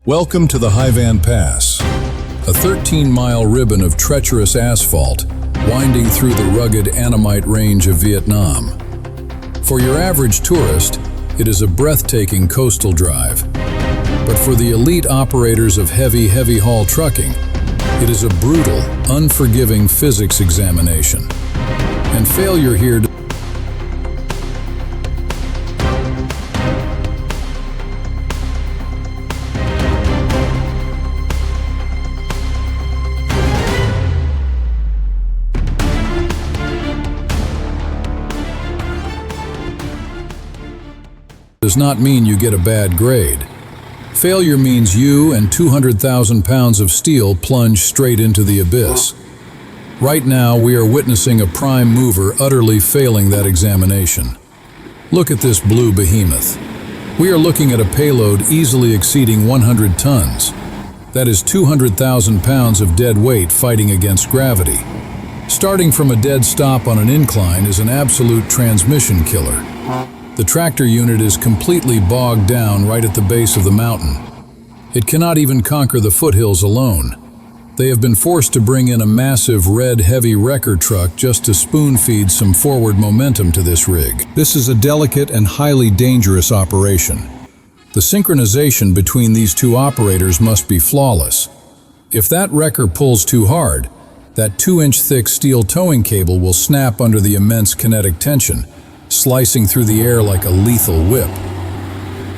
Welcome to the Hivan Pass, a 13-mile ribbon of treacherous asphalt winding through the rugged Annamite range of Vietnam. For your average tourist, it is a breathtaking coastal drive. But for the elite operators of heavy haul trucking, it is a brutal, unforgiving physics examination. And failure here does not mean you get a bad grade. Failure means you and 200,000 pounds of steel plunge straight into the abyss. Right now, we are witnessing a prime mover utterly failing that examination. Look at this blue behemoth. We are looking at a payload easily exceeding 100 tons. That is 200,000 pounds of dead weight fighting against gravity. Starting from a dead stop on an incline is an absolute transmission killer. The tractor unit is completely bogged down right at the base of the mountain. It cannot even conquer the foothills alone. They have been forced to bring in a massive red heavy wrecker truck just to spoon-feed some forward momentum to this rig. This is a delicate and highly dangerous operation. The synchronization between these two operators must be flawless. If that wrecker pulls too hard, that 2-inch thick steel towing cable will snap under the immense kinetic tension, slicing through the air like a lethal whip.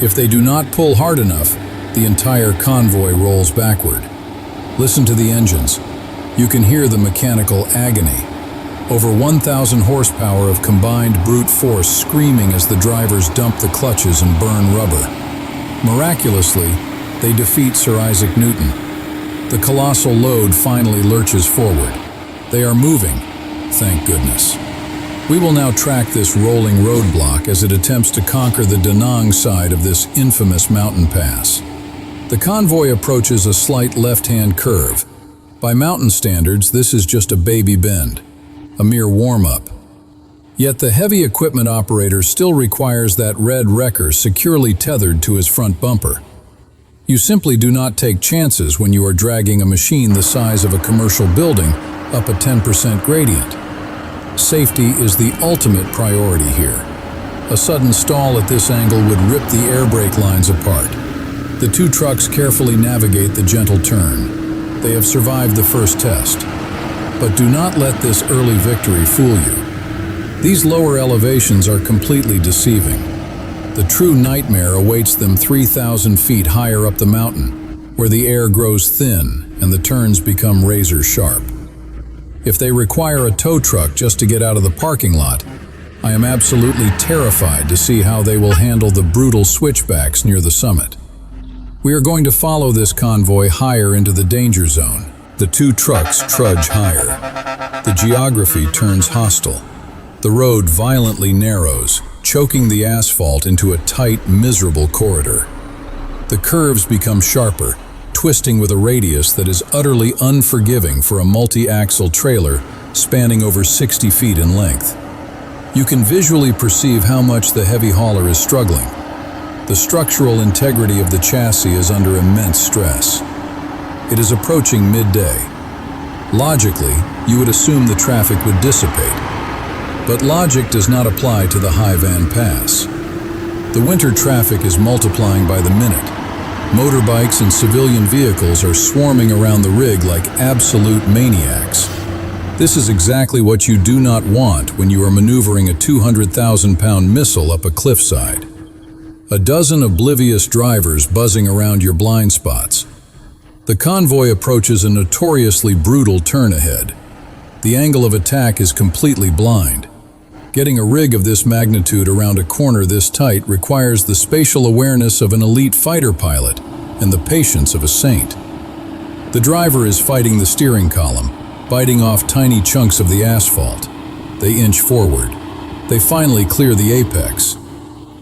If they do not pull hard enough, the entire convoy rolls backward. Listen to the engines. You can hear the mechanical agony. Over 1,000 horsepower of combined brute force screaming as the drivers dump the clutches and burn rubber. Miraculously, they defeat Sir Isaac Newton. The colossal load finally lurches forward. They are moving, thank goodness. We will now track this rolling roadblock as it attempts to conquer the Da Nang side of this infamous mountain pass. The convoy approaches a slight left-hand curve. By mountain standards, this is just a baby bend, a mere warm-up. Yet the heavy equipment operator still requires that red wrecker securely tethered to his front bumper. You simply do not take chances when you are dragging a machine the size of a commercial building up a 10% gradient. Safety is the ultimate priority here. A sudden stall at this angle would rip the air brake lines apart. The two trucks carefully navigate the gentle turn. They have survived the first test. But do not let this early victory fool you. These lower elevations are completely deceiving. The true nightmare awaits them 3,000 feet higher up the mountain, where the air grows thin and the turns become razor sharp. If they require a tow truck just to get out of the parking lot, I am absolutely terrified to see how they will handle the brutal switchbacks near the summit. We are going to follow this convoy higher into the danger zone. The two trucks trudge higher. The geography turns hostile. The road violently narrows, choking the asphalt into a tight, miserable corridor. The curves become sharper, twisting with a radius that is utterly unforgiving for a multi-axle trailer spanning over 60 feet in length. You can visually perceive how much the heavy hauler is struggling. The structural integrity of the chassis is under immense stress. It is approaching midday. Logically, you would assume the traffic would dissipate. But logic does not apply to the Hivan Pass. The winter traffic is multiplying by the minute. Motorbikes and civilian vehicles are swarming around the rig like absolute maniacs. This is exactly what you do not want when you are maneuvering a 200,000-pound missile up a cliffside. A dozen oblivious drivers buzzing around your blind spots. The convoy approaches a notoriously brutal turn ahead. The angle of attack is completely blind. Getting a rig of this magnitude around a corner this tight requires the spatial awareness of an elite fighter pilot and the patience of a saint. The driver is fighting the steering column, biting off tiny chunks of the asphalt. They inch forward. They finally clear the apex.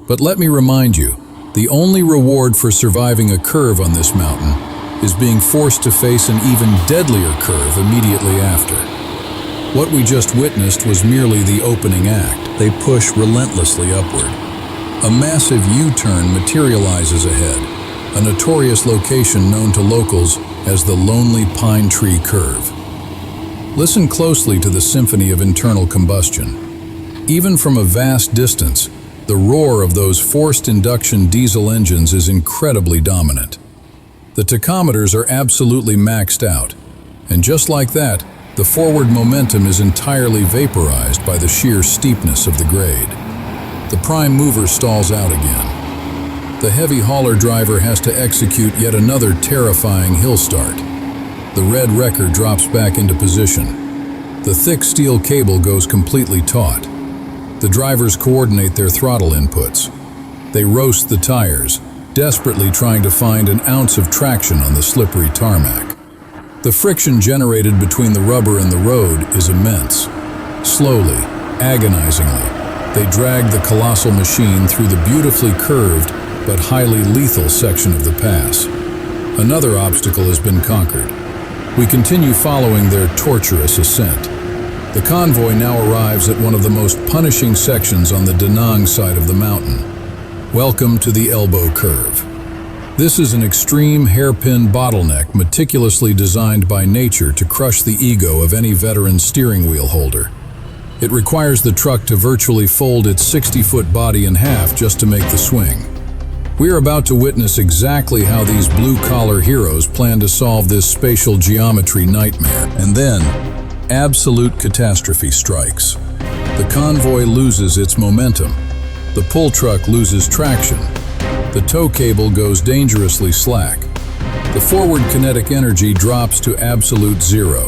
But let me remind you, the only reward for surviving a curve on this mountain is being forced to face an even deadlier curve immediately after. What we just witnessed was merely the opening act. They push relentlessly upward. A massive U-turn materializes ahead, a notorious location known to locals as the Lonely Pine Tree Curve. Listen closely to the symphony of internal combustion. Even from a vast distance, the roar of those forced induction diesel engines is incredibly dominant. The tachometers are absolutely maxed out, and just like that, the forward momentum is entirely vaporized by the sheer steepness of the grade. The prime mover stalls out again. The heavy hauler driver has to execute yet another terrifying hill start. The red wrecker drops back into position. The thick steel cable goes completely taut. The drivers coordinate their throttle inputs. They roast the tires, desperately trying to find an ounce of traction on the slippery tarmac. The friction generated between the rubber and the road is immense. Slowly, agonizingly, they drag the colossal machine through the beautifully curved but highly lethal section of the pass. Another obstacle has been conquered. We continue following their torturous ascent. The convoy now arrives at one of the most punishing sections on the Da Nang side of the mountain. Welcome to the elbow curve. This is an extreme hairpin bottleneck meticulously designed by nature to crush the ego of any veteran steering wheel holder. It requires the truck to virtually fold its 60-foot body in half just to make the swing. We are about to witness exactly how these blue-collar heroes plan to solve this spatial geometry nightmare. And then, absolute catastrophe strikes. The convoy loses its momentum. The pull truck loses traction. The tow cable goes dangerously slack. The forward kinetic energy drops to absolute zero.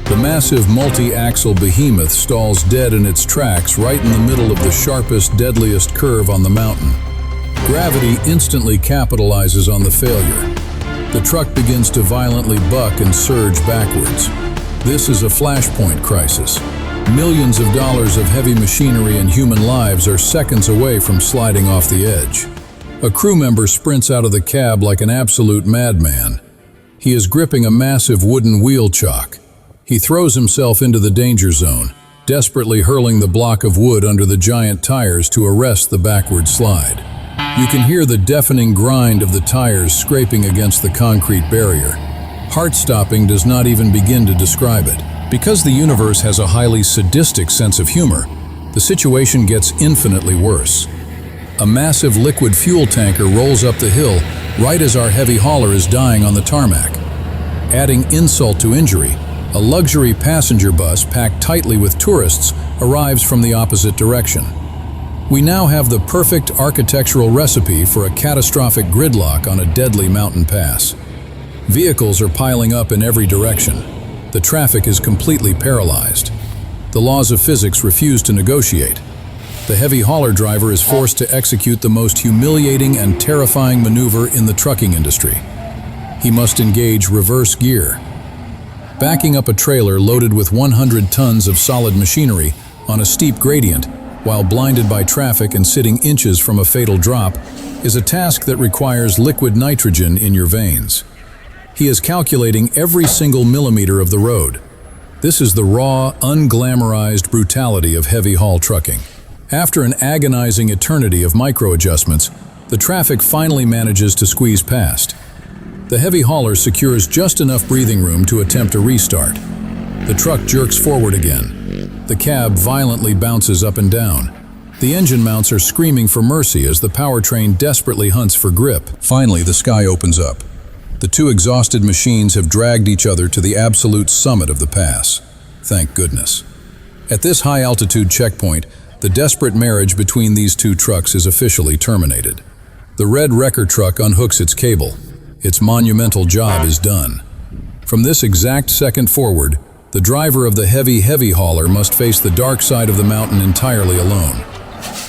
The massive multi-axle behemoth stalls dead in its tracks right in the middle of the sharpest, deadliest curve on the mountain. Gravity instantly capitalizes on the failure. The truck begins to violently buck and surge backwards. This is a flashpoint crisis. Millions of dollars of heavy machinery and human lives are seconds away from sliding off the edge. A crew member sprints out of the cab like an absolute madman. He is gripping a massive wooden wheel chock. He throws himself into the danger zone, desperately hurling the block of wood under the giant tires to arrest the backward slide. You can hear the deafening grind of the tires scraping against the concrete barrier. Heart-stopping does not even begin to describe it. Because the universe has a highly sadistic sense of humor, the situation gets infinitely worse. A massive liquid fuel tanker rolls up the hill right as our heavy hauler is dying on the tarmac. Adding insult to injury, a luxury passenger bus packed tightly with tourists arrives from the opposite direction. We now have the perfect architectural recipe for a catastrophic gridlock on a deadly mountain pass. Vehicles are piling up in every direction. The traffic is completely paralyzed. The laws of physics refuse to negotiate. The heavy hauler driver is forced to execute the most humiliating and terrifying maneuver in the trucking industry. He must engage reverse gear. Backing up a trailer loaded with 100 tons of solid machinery on a steep gradient, while blinded by traffic and sitting inches from a fatal drop, is a task that requires liquid nitrogen in your veins. He is calculating every single millimeter of the road. This is the raw, unglamorized brutality of heavy haul trucking. After an agonizing eternity of micro-adjustments, the traffic finally manages to squeeze past. The heavy hauler secures just enough breathing room to attempt a restart. The truck jerks forward again. The cab violently bounces up and down. The engine mounts are screaming for mercy as the powertrain desperately hunts for grip. Finally, the sky opens up. The two exhausted machines have dragged each other to the absolute summit of the pass. Thank goodness. At this high-altitude checkpoint, the desperate marriage between these two trucks is officially terminated. The red wrecker truck unhooks its cable. Its monumental job is done. From this exact second forward, the driver of the heavy hauler must face the dark side of the mountain entirely alone.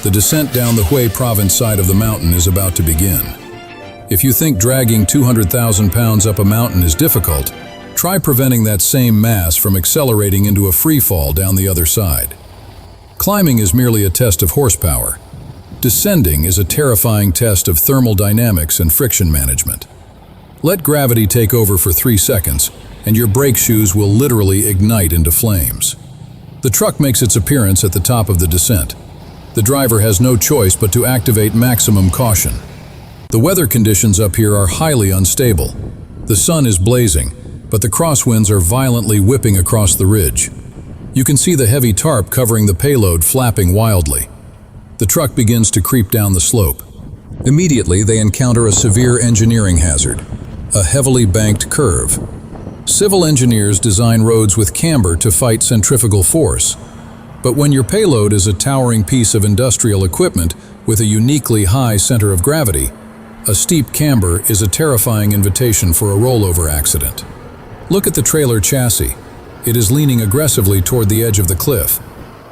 The descent down the Hue province side of the mountain is about to begin. If you think dragging 200,000 pounds up a mountain is difficult, try preventing that same mass from accelerating into a free fall down the other side. Climbing is merely a test of horsepower. Descending is a terrifying test of thermal dynamics and friction management. Let gravity take over for 3 seconds, and your brake shoes will literally ignite into flames. The truck makes its appearance at the top of the descent. The driver has no choice but to activate maximum caution. The weather conditions up here are highly unstable. The sun is blazing, but the crosswinds are violently whipping across the ridge. You can see the heavy tarp covering the payload flapping wildly. The truck begins to creep down the slope. Immediately, they encounter a severe engineering hazard, a heavily banked curve. Civil engineers design roads with camber to fight centrifugal force. But when your payload is a towering piece of industrial equipment with a uniquely high center of gravity, a steep camber is a terrifying invitation for a rollover accident. Look at the trailer chassis. It is leaning aggressively toward the edge of the cliff.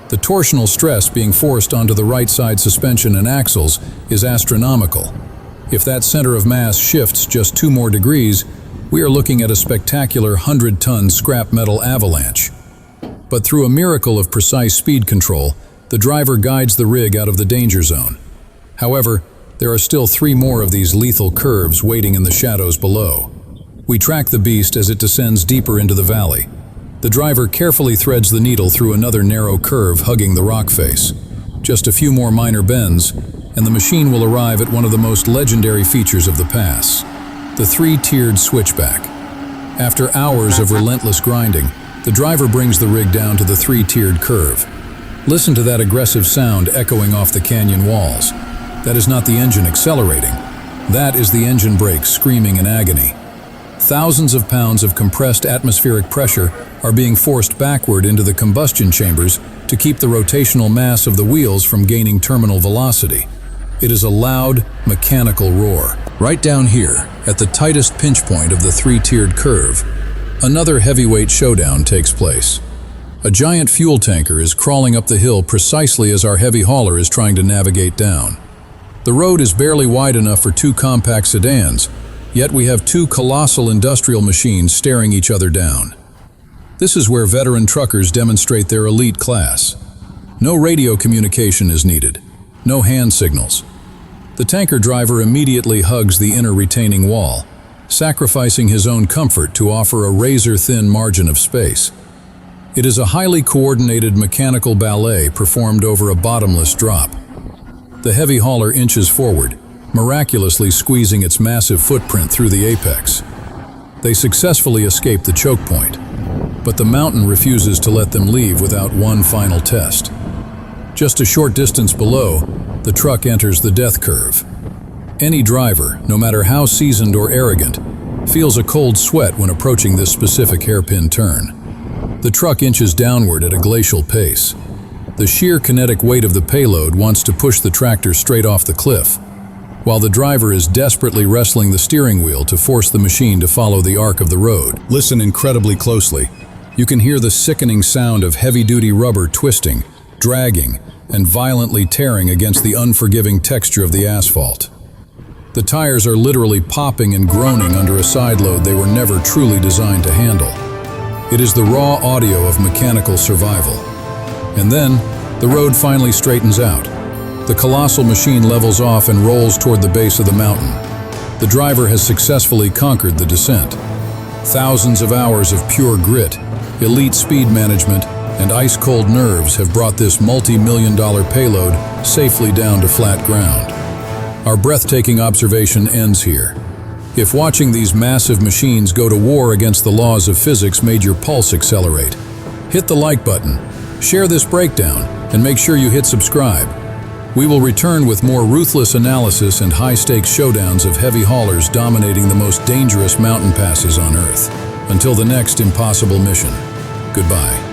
The torsional stress being forced onto the right side suspension and axles is astronomical. If that center of mass shifts just 2 more degrees, we are looking at a spectacular 100-ton scrap metal avalanche. But through a miracle of precise speed control, the driver guides the rig out of the danger zone. However, there are still 3 more of these lethal curves waiting in the shadows below. We track the beast as it descends deeper into the valley. The driver carefully threads the needle through another narrow curve hugging the rock face. Just a few more minor bends, and the machine will arrive at one of the most legendary features of the pass, the 3-tiered switchback. After hours of relentless grinding, the driver brings the rig down to the 3-tiered curve. Listen to that aggressive sound echoing off the canyon walls. That is not the engine accelerating. That is the engine brakes screaming in agony. Thousands of pounds of compressed atmospheric pressure are being forced backward into the combustion chambers to keep the rotational mass of the wheels from gaining terminal velocity. It is a loud, mechanical roar. Right down here, at the tightest pinch point of the 3-tiered curve, another heavyweight showdown takes place. A giant fuel tanker is crawling up the hill precisely as our heavy hauler is trying to navigate down. The road is barely wide enough for 2 compact sedans, yet we have 2 colossal industrial machines staring each other down. This is where veteran truckers demonstrate their elite class. No radio communication is needed, no hand signals. The tanker driver immediately hugs the inner retaining wall, sacrificing his own comfort to offer a razor-thin margin of space. It is a highly coordinated mechanical ballet performed over a bottomless drop. The heavy hauler inches forward, miraculously squeezing its massive footprint through the apex. They successfully escape the choke point, but the mountain refuses to let them leave without one final test. Just a short distance below, the truck enters the death curve. Any driver, no matter how seasoned or arrogant, feels a cold sweat when approaching this specific hairpin turn. The truck inches downward at a glacial pace. The sheer kinetic weight of the payload wants to push the tractor straight off the cliff, while the driver is desperately wrestling the steering wheel to force the machine to follow the arc of the road. Listen incredibly closely. You can hear the sickening sound of heavy-duty rubber twisting, dragging, and violently tearing against the unforgiving texture of the asphalt. The tires are literally popping and groaning under a side load they were never truly designed to handle. It is the raw audio of mechanical survival. And then, the road finally straightens out. The colossal machine levels off and rolls toward the base of the mountain. The driver has successfully conquered the descent. Thousands of hours of pure grit, elite speed management, and ice-cold nerves have brought this multi-million-dollar payload safely down to flat ground. Our breathtaking observation ends here. If watching these massive machines go to war against the laws of physics made your pulse accelerate, hit the like button, share this breakdown, and make sure you hit subscribe. We will return with more ruthless analysis and high-stakes showdowns of heavy haulers dominating the most dangerous mountain passes on Earth. Until the next impossible mission, goodbye.